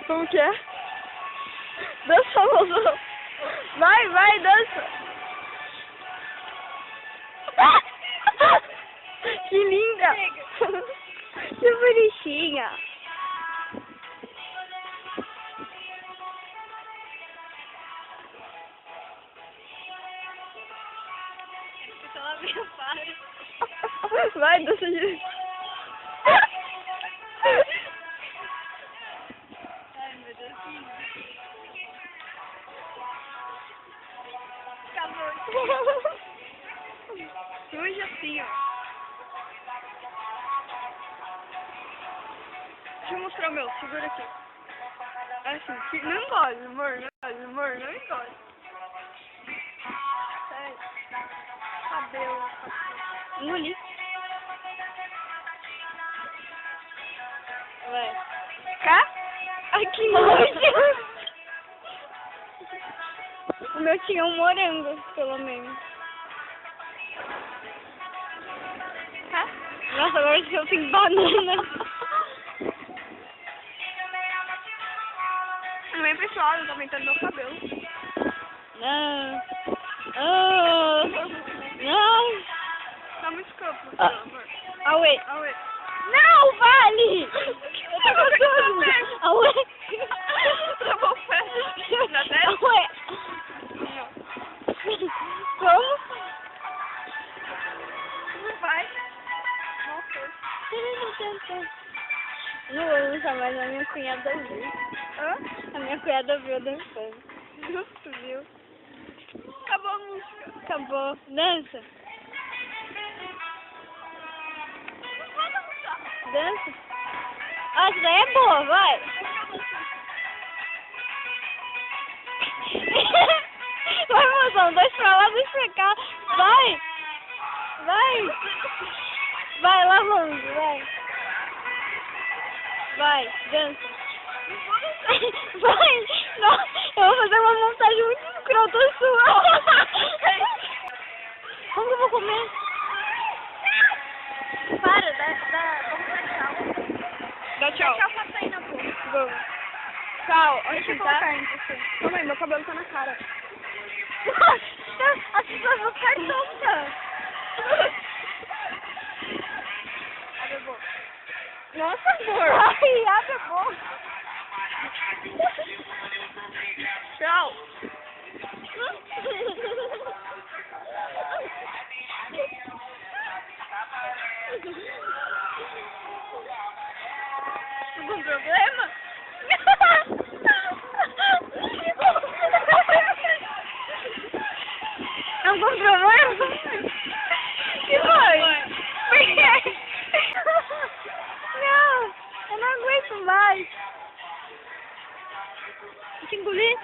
Como que é? Dança, mozão. Vai, dança. Que linda. Que bonitinha. Vai, dança de... Ai, meu Deus. Acabou. Hoje assim, ó. Deixa eu mostrar o meu, segura aqui. Assim, não engole, amor, não engole. Sério. Cabelo. Engoli. Vai. Cá? Ai, que nojo. O meu tinha um morango, pelo menos. Cá? Nossa, agora eu tenho banana. Não é pessoal, eu tô aumentando meu cabelo. Não. Oh. Não. Tá muito escroto, pelo amor. Auê. Auê. Não, vale! Eu tô gostando. Auê. Travou o pé. Já desce? Auê. Como? Não vai. Não vou usar mais, a minha cunhada viu. Hã? A minha cunhada viu dançando. Justo, viu? Acabou a música. Acabou. Dança. Dança. Ah, essa daí é boa, vai. Vai, mozão, dois pra lá, dois pra cá. Vai. Vai. Vai, lá longe, vai. Vai, dança. Vai. Não, eu vou fazer uma montagem muito escrota sua. Como que eu vou comer? Para, vamos dar tchau. Dá tchau. Tchau pra sair na boca. Vamos. Tchau. Deixa eu Tá? colocar em você. Calma aí, meu cabelo tá na cara. As pessoas vão ficar tontas. Abre a boca. Nossa, amor. Ai, abre a boca. Tchau. Algum problema? Algum problema? Que foi? Por quê? Não, eu não aguento mais. Deixa eu engolir.